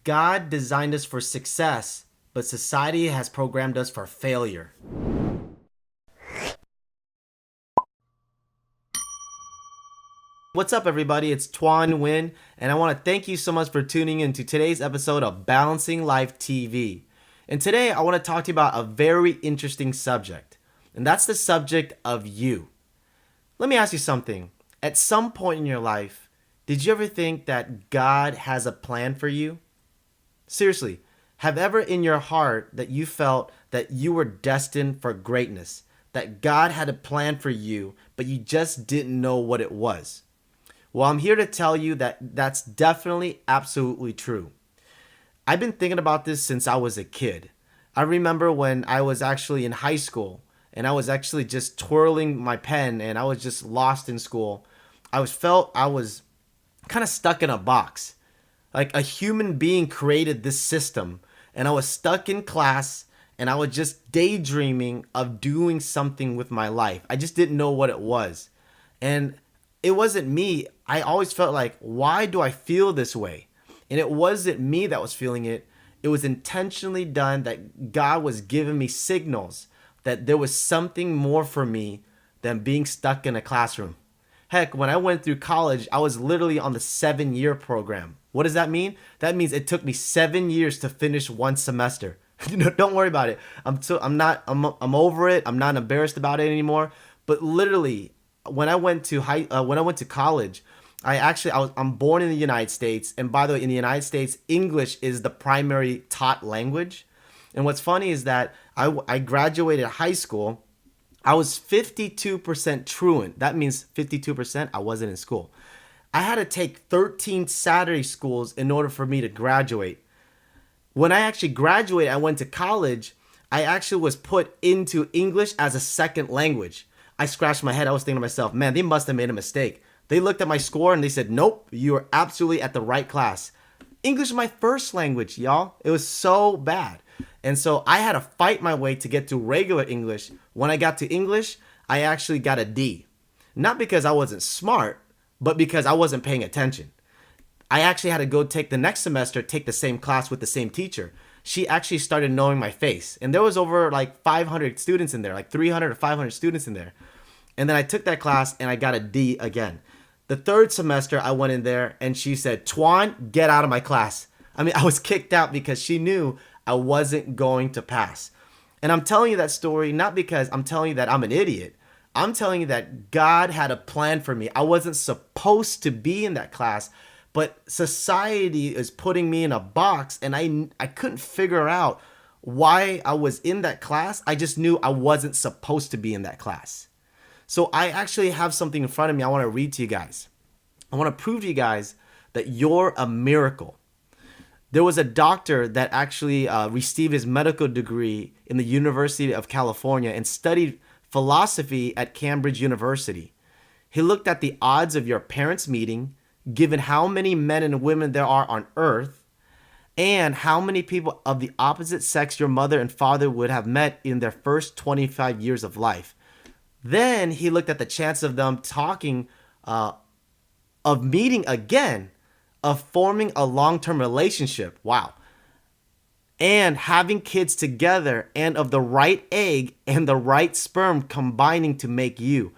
God designed us for success, but society has programmed us for failure. What's up, everybody? It's Tuan Nguyen, and I want to thank you so much for tuning in to today's episode of Balancing Life TV. And today, I want to talk to you about a very interesting subject, and that's the subject of you. Let me ask you something. At some point in your life, did you ever think that God has a plan for you? Seriously, have ever in your heart that you felt that you were destined for greatness, that God had a plan for you, but you just didn't know what it was? Well, I'm here to tell you that that's definitely absolutely true. I've been thinking about this since I was a kid. I remember when I was actually in high school and I was actually just twirling my pen and I was just lost in school. I was kind of stuck in a box. Like a human being created this system and I was stuck in class and I was just daydreaming of doing something with my life. I just didn't know what it was. And it wasn't me. I always felt like, why do I feel this way? And it wasn't me that was feeling it. It was intentionally done, that God was giving me signals that there was something more for me than being stuck in a classroom. Heck, when I went through college, I was literally on the 7-year program. What does that mean? That means it took me 7 years to finish one semester. Don't worry about it. I'm over it. I'm not embarrassed about it anymore. But literally, when I went to college, I'm born in the United States, and by the way, in the United States, English is the primary taught language. And what's funny is that I graduated high school. I was 52% truant. That means 52% I wasn't in school. I had to take 13 Saturday schools in order for me to graduate. When I actually graduated, I went to college. I actually was put into English as a second language. I scratched my head. I was thinking to myself, man, they must have made a mistake. They looked at my score and they said, nope, you are absolutely at the right class. English is my first language, y'all. It was so bad. And so I had to fight my way to get to regular English. When I got to English, I actually got a D. Not because I wasn't smart, but because I wasn't paying attention. I actually had to go take the next semester, take the same class with the same teacher. She actually started knowing my face. And there was over like 500 students in there, like 300 or 500 students in there. And then I took that class and I got a D again. The third semester I went in there and she said, Tuan, get out of my class. I mean, I was kicked out because she knew I wasn't going to pass. And I'm telling you that story not because I'm telling you that I'm an idiot. I'm telling you that God had a plan for me. I wasn't supposed to be in that class, but society is putting me in a box and I couldn't figure out why I was in that class. I just knew I wasn't supposed to be in that class. So I actually have something in front of me I want to read to you guys. I want to prove to you guys that you're a miracle. There was a doctor that actually received his medical degree in the University of California and studied philosophy at Cambridge University. He looked at the odds of your parents meeting, given how many men and women there are on earth, and how many people of the opposite sex your mother and father would have met in their first 25 years of life. Then he looked at the chance of them talking, of meeting again, of forming a long-term relationship. Wow. And having kids together, and of the right egg and the right sperm combining to make you.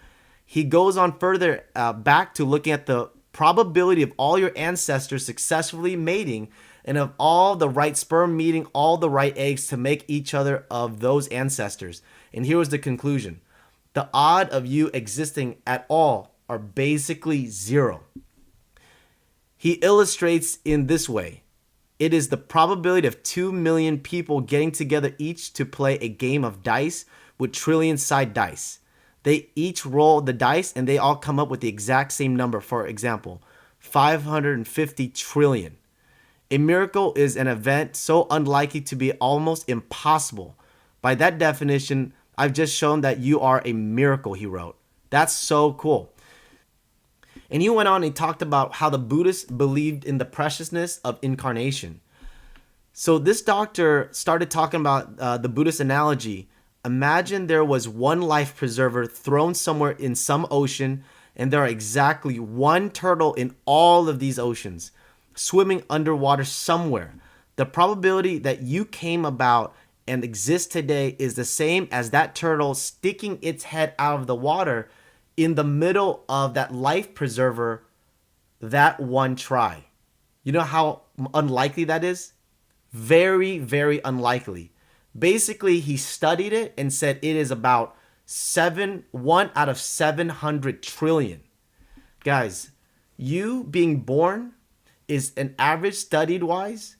He goes on further back to looking at the probability of all your ancestors successfully mating and of all the right sperm meeting all the right eggs to make each other of those ancestors. And here was the conclusion. The odd of you existing at all are basically zero. He illustrates in this way. It is the probability of 2 million people getting together each to play a game of dice with trillion-sided dice. They each roll the dice and they all come up with the exact same number. For example, 550 trillion. A miracle is an event so unlikely to be almost impossible. By that definition, I've just shown that you are a miracle, he wrote. That's so cool. And he went on and talked about how the Buddhists believed in the preciousness of incarnation. So this doctor started talking about the Buddhist analogy. Imagine there was one life preserver thrown somewhere in some ocean, and there are exactly one turtle in all of these oceans, swimming underwater somewhere. The probability that you came about and exist today is the same as that turtle sticking its head out of the water in the middle of that life preserver that one try. You know how unlikely that is? Very, very unlikely. Basically, he studied it and said it is about 1 out of 700 trillion. Guys, you being born is an average studied wise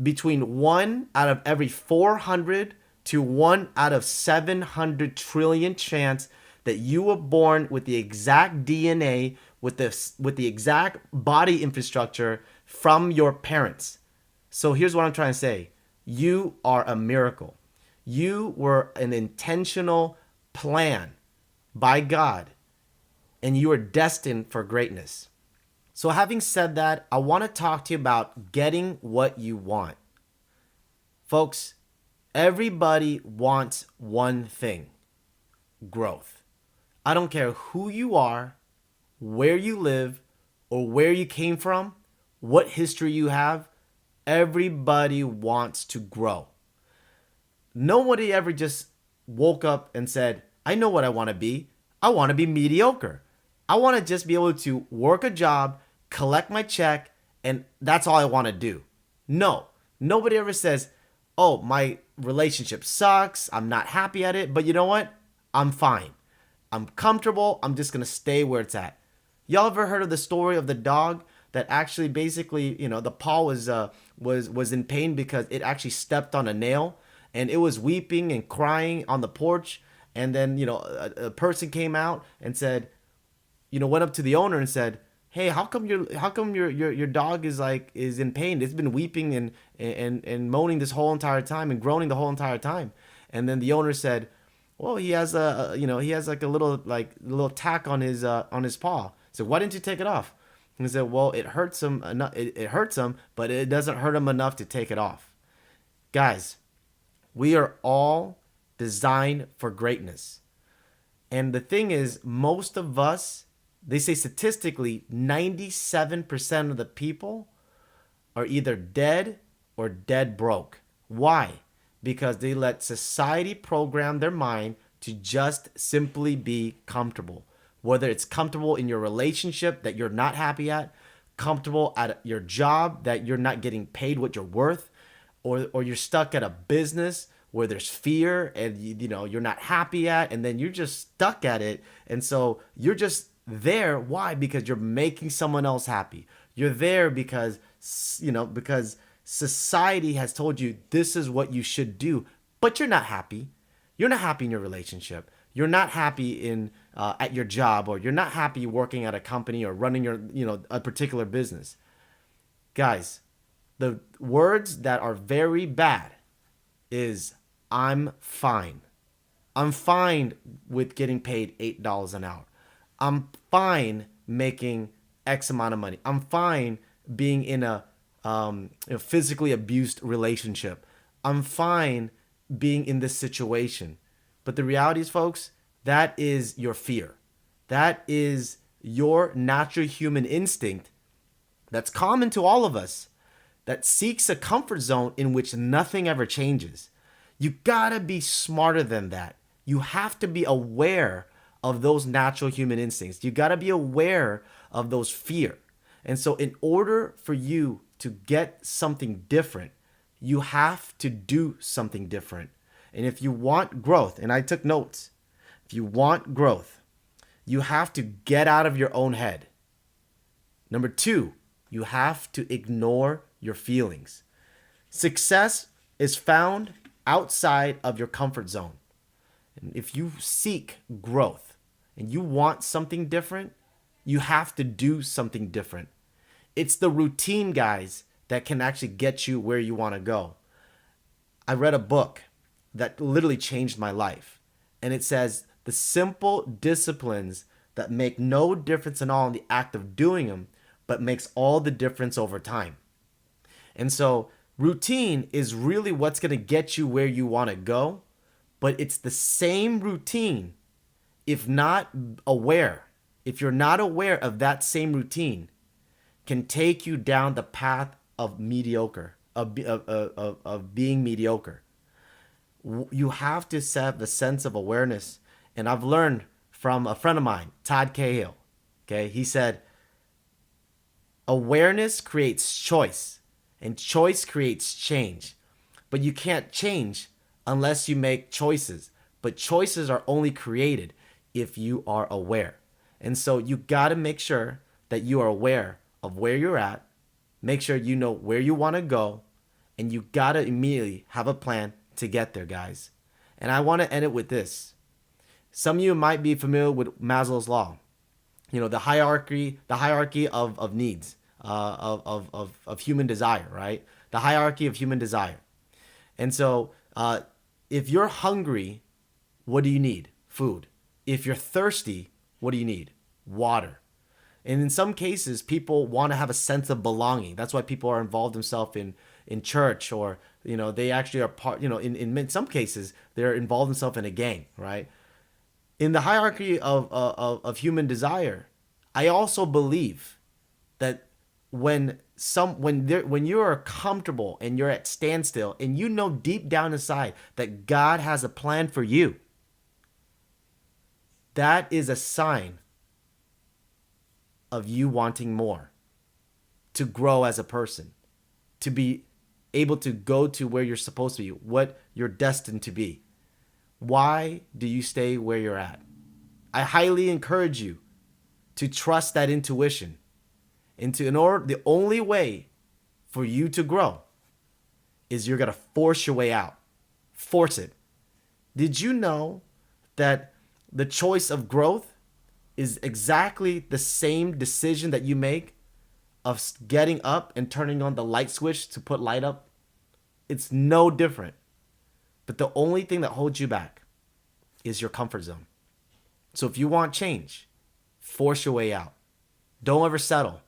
between 1 out of every 400 to 1 out of 700 trillion chance that you were born with the exact DNA, with the exact body infrastructure from your parents. So here's what I'm trying to say. You are a miracle. You were an intentional plan by God, and you are destined for greatness. So having said that, I want to talk to you about getting what you want. Folks, everybody wants one thing: growth. I don't care who you are, where you live, or where you came from, what history you have. Everybody wants to grow. Nobody ever just woke up and said, I know what I want to be. I want to be mediocre. I want to just be able to work a job, collect my check, and that's all I want to do. No, nobody ever says, oh, my relationship sucks. I'm not happy at it, but you know what? I'm fine. I'm comfortable. I'm just going to stay where it's at. Y'all ever heard of the story of the dog that actually basically, the paw was in pain because it actually stepped on a nail, and it was weeping and crying on the porch. And then, a person came out and said, went up to the owner and said, hey, how come your dog is in pain? It's been weeping and moaning this whole entire time and groaning the whole entire time. And then the owner said, well, he has a little tack on his paw. So why didn't you take it off? And he said, well, it hurts him enough. It hurts him, but it doesn't hurt him enough to take it off. Guys, we are all designed for greatness. And the thing is, most of us, they say statistically, 97% of the people are either dead or dead broke. Why? Because they let society program their mind to just simply be comfortable. Whether it's comfortable in your relationship that you're not happy at, comfortable at your job that you're not getting paid what you're worth, or you're stuck at a business where there's fear and you're not happy at, and then you're just stuck at it. And so you're just there. Why? Because you're making someone else happy. You're there because society has told you this is what you should do, but you're not happy. You're not happy in your relationship. You're not happy in at your job, or you're not happy working at a company or running your a particular business. Guys, the words that are very bad is I'm fine. I'm fine with getting paid $8 an hour. I'm fine making X amount of money. I'm fine being in a physically abused relationship. I'm fine being in this situation. But the reality is, folks, that is your fear. That is your natural human instinct that's common to all of us, that seeks a comfort zone in which nothing ever changes. You gotta be smarter than that. You have to be aware of those natural human instincts. You gotta be aware of those fear. And so in order for you to get something different, you have to do something different. And if you want growth, and I took notes, if you want growth, you have to get out of your own head. Number 2, you have to ignore your feelings. Success is found outside of your comfort zone. And if you seek growth and you want something different, you have to do something different. It's the routine, guys, that can actually get you where you want to go. I read a book that literally changed my life. And it says the simple disciplines that make no difference at all in the act of doing them, but makes all the difference over time. And so routine is really what's going to get you where you want to go, but it's the same routine. If not aware, if you're not aware of that same routine, can take you down the path of mediocre. of being mediocre. You have to have the sense of awareness. And I've learned from a friend of mine, Todd Cahill. Okay, he said, awareness creates choice, and choice creates change. But you can't change unless you make choices. But choices are only created if you are aware. And so you got to make sure that you are aware of where you're at. Make sure you know where you want to go. And you got to immediately have a plan to get there, guys. And I want to end it with this. Some of you might be familiar with Maslow's law. You know, the hierarchy of needs, of human desire, right? The hierarchy of human desire. And so if you're hungry, what do you need? Food. If you're thirsty, what do you need? Water. And in some cases, people want to have a sense of belonging. That's why people are involved themselves in church, or, you know, they actually are part, you know, in some cases, they're involved themselves in a gang, right? In the hierarchy of human desire, I also believe that when you are comfortable and you're at standstill and you know deep down inside that God has a plan for you, that is a sign of you wanting more, to grow as a person, to be able to go to where you're supposed to be, what you're destined to be. Why do you stay where you're at? I highly encourage you to trust that intuition. The only way for you to grow is you're going to force your way out. Force it. Did you know that the choice of growth is exactly the same decision that you make of getting up and turning on the light switch to put light up? It's no different. But the only thing that holds you back is your comfort zone. So if you want change, force your way out. Don't ever settle,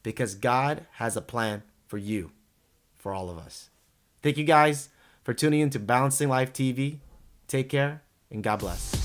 because God has a plan for you, for all of us. Thank you guys for tuning in to Balancing Life TV. Take care and God bless.